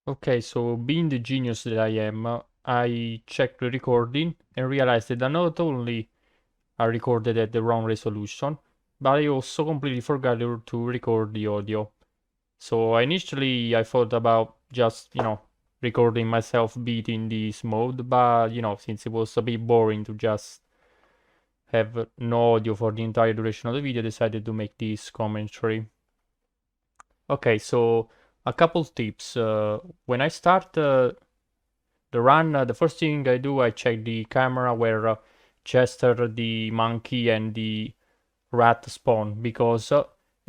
Okay, so being the genius that I am, I checked the recording and realized that I not only I recorded at the wrong resolution, but I also completely forgot to record the audio. So initially I thought about just, recording myself beating this mode, but since it was a bit boring to just have no audio for the entire duration of the video, I decided to make this commentary. Okay, so a couple tips. When I start the run, the first thing I do, I check the camera where Chester, the monkey, and the rat spawn because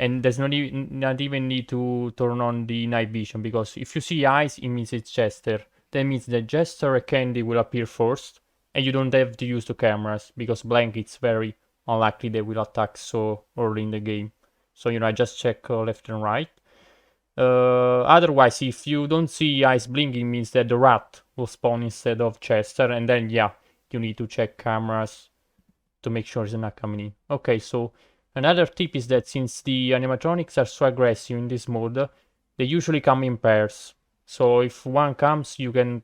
and there's not even need to turn on the night vision because if you see eyes, it means it's Chester. That means that Chester and Candy will appear first, and you don't have to use the cameras because blank it's very unlikely they will attack so early in the game. So I just check left and right. Otherwise, if you don't see eyes blinking, means that the rat will spawn instead of Chester, and then yeah, you need to check cameras to make sure it's not coming in. Okay, so another tip is that since the animatronics are so aggressive in this mode, they usually come in pairs. So if one comes, you can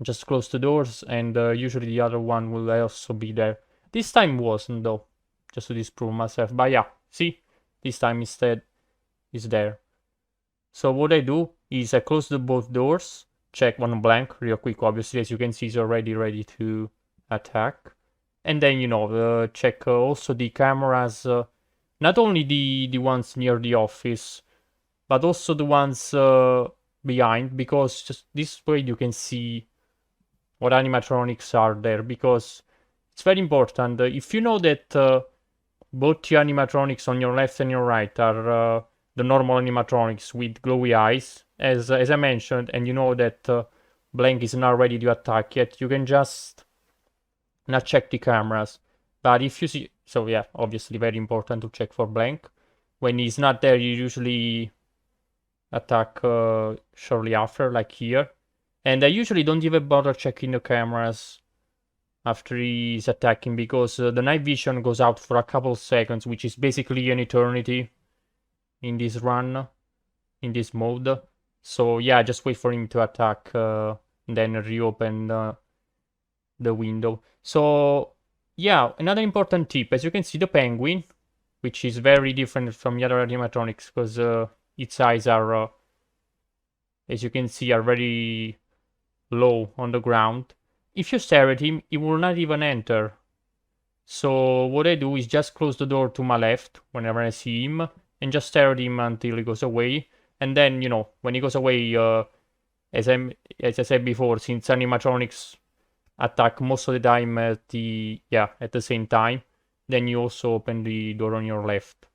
just close the doors, and usually the other one will also be there. This time wasn't though, just to disprove myself. But yeah, see, this time instead is there. So what I do is I close both doors, check one blank real quick. Obviously, as you can see, it's already ready to attack. And then, check also the cameras, not only the ones near the office, but also the ones behind, because just this way you can see what animatronics are there, because it's very important. If you know that both the animatronics on your left and your right are the normal animatronics with glowy eyes, as I mentioned, and you know that Blank is not ready to attack yet, you can just not check the cameras. But if you see, so yeah, obviously very important to check for Blank. When he's not there, you usually attack shortly after, like here. And I usually don't even bother checking the cameras after he's attacking because the night vision goes out for a couple seconds, which is basically an eternity in this run, in this mode. So yeah, just wait for him to attack, then reopen the window. So yeah, another important tip, as you can see, the penguin, which is very different from the other animatronics because its eyes are, as you can see, are very low on the ground. If you stare at him, he will not even enter. So what I do is just close the door to my left whenever I see him and just stare at him until he goes away. And then, when he goes away, as I said before, since animatronics attack most of the time at the same time, then you also open the door on your left.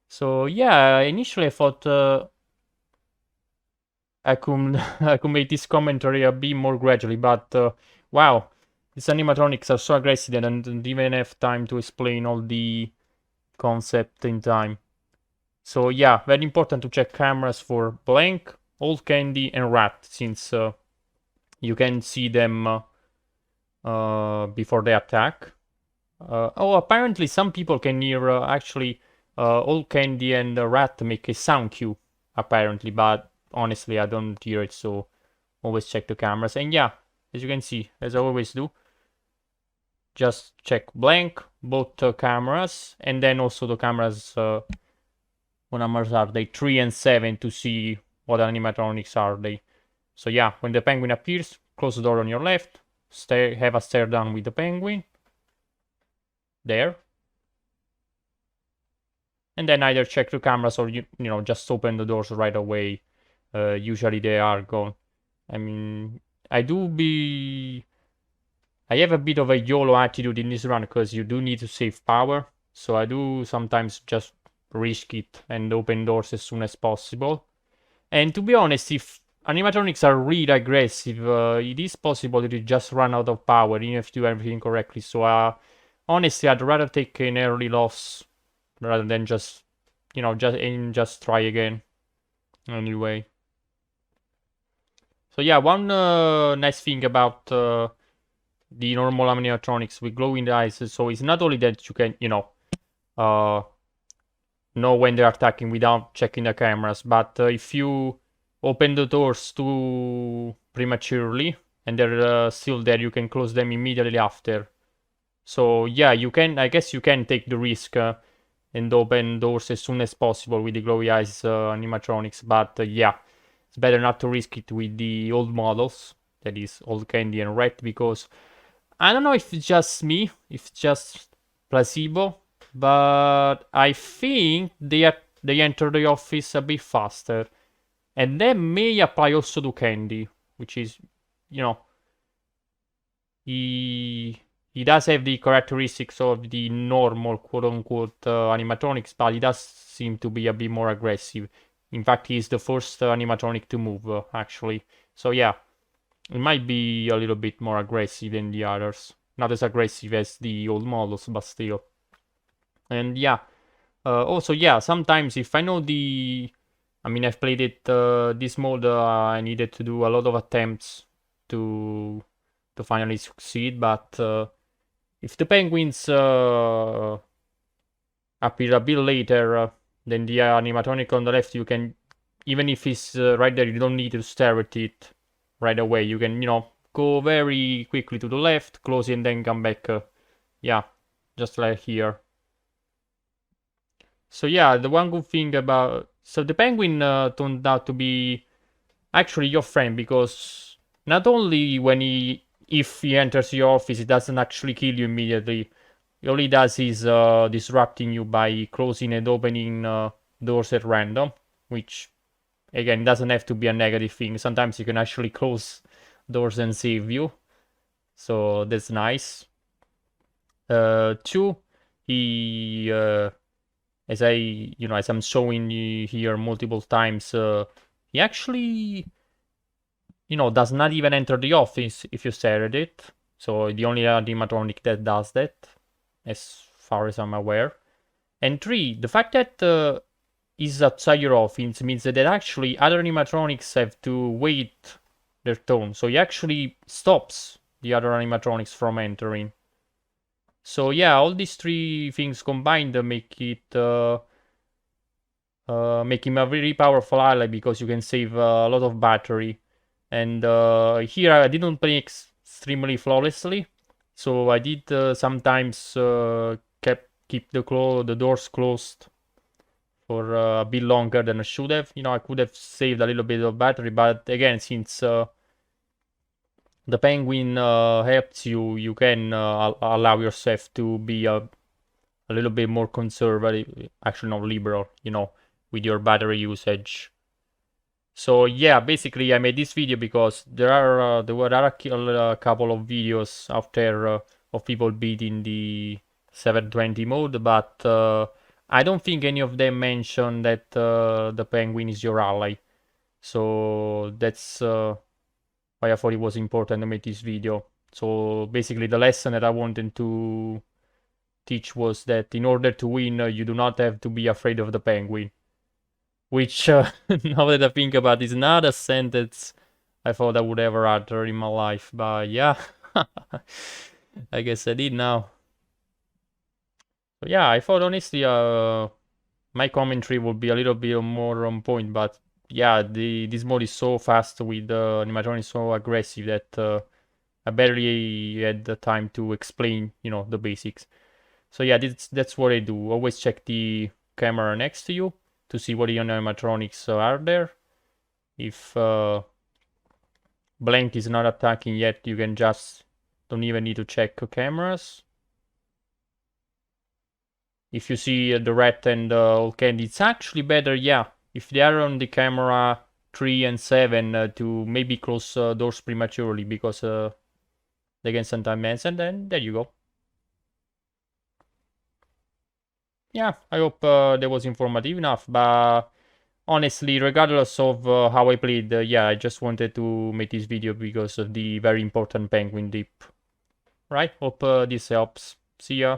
So yeah, initially I thought I could I could make this commentary a bit more gradually, but wow, these animatronics are so aggressive that I don't even have time to explain all the concept in time. So yeah, very important to check cameras for Blank, Old Candy, and Rat, since you can see them before they attack. Apparently some people can hear actually Old Candy and Rat make a sound cue, apparently, but honestly I don't hear it, so always check the cameras. And yeah, as you can see, as I always do, just check Blank, both cameras, and then also the cameras, what numbers are they, 3 and 7, to see what animatronics are they. So yeah, when the penguin appears, close the door on your left, have a stare down with the penguin, there. And then either check the cameras or, just open the doors right away. Usually they are gone. I mean, I have a bit of a YOLO attitude in this run because you do need to save power. So I do sometimes just risk it and open doors as soon as possible. And to be honest, if animatronics are really aggressive, it is possible that you just run out of power even if you do everything correctly. So honestly, I'd rather take an early loss rather than just try again. Anyway. So yeah, one nice thing about the normal animatronics with glowing eyes, so it's not only that you can, know when they're attacking without checking the cameras, but if you open the doors too prematurely and they're still there, you can close them immediately after. So yeah, you can, I guess you can take the risk and open doors as soon as possible with the Glowy Eyes animatronics, but yeah, it's better not to risk it with the old models, that is Old Candy and Rat, because I don't know if it's just me, if it's just placebo, but I think they enter the office a bit faster. And that may apply also to Candy, which is, you know, he does have the characteristics of the normal quote-unquote animatronics, but he does seem to be a bit more aggressive. In fact, he's the first animatronic to move, actually. So yeah, it might be a little bit more aggressive than the others. Not as aggressive as the old models, but still. And yeah, also yeah, sometimes if I know I mean, I've played it this mode. I needed to do a lot of attempts to finally succeed. But if the penguins appear a bit later than the animatronic on the left, you can, even if it's right there, you don't need to stare at it right away. You can, go very quickly to the left, close it, and then come back. Yeah, just like here. So yeah, the one good thing about the penguin turned out to be actually your friend, because not only if he enters your office, he doesn't actually kill you immediately. All he does is disrupting you by closing and opening doors at random, which again doesn't have to be a negative thing. Sometimes you can actually close doors and save you, so that's nice. Two, he as I'm showing you here multiple times, he actually, does not even enter the office if you stare at it. So the only animatronic that does that, as far as I'm aware. And three, the fact that he's outside your office means that actually other animatronics have to wait their turn. So he actually stops the other animatronics from entering. So yeah, all these three things combined make him a very powerful ally, because you can save a lot of battery. And here I didn't play extremely flawlessly, so I did sometimes keep the doors closed for a bit longer than I should have. I could have saved a little bit of battery, but again, since the penguin helps you, you can allow yourself to be a little bit more conservative, actually not liberal, with your battery usage. So yeah, basically I made this video because there were a couple of videos out there of people beating the 720 mode, but I don't think any of them mention that the penguin is your ally. So that's why I thought it was important to make this video. So basically the lesson that I wanted to teach was that in order to win, you do not have to be afraid of the penguin. Which, now that I think about it, is not a sentence I thought I would ever utter in my life. But yeah, I guess I did now. But yeah, I thought honestly my commentary would be a little bit more on point. But yeah, this mode is so fast with the animatronic so aggressive that I barely had the time to explain, the basics. So yeah, that's what I do. Always check the camera next to you to see what animatronics are there. If Blank is not attacking yet, you can don't even need to check cameras. If you see the Rat and Old Candy, it's actually better, yeah, if they are on the camera 3 and 7 to maybe close doors prematurely, because they can sometimes miss, and then there you go. Yeah, I hope that was informative enough, but honestly, regardless of how I played, yeah, I just wanted to make this video because of the very important penguin dip. Right, hope this helps. See ya.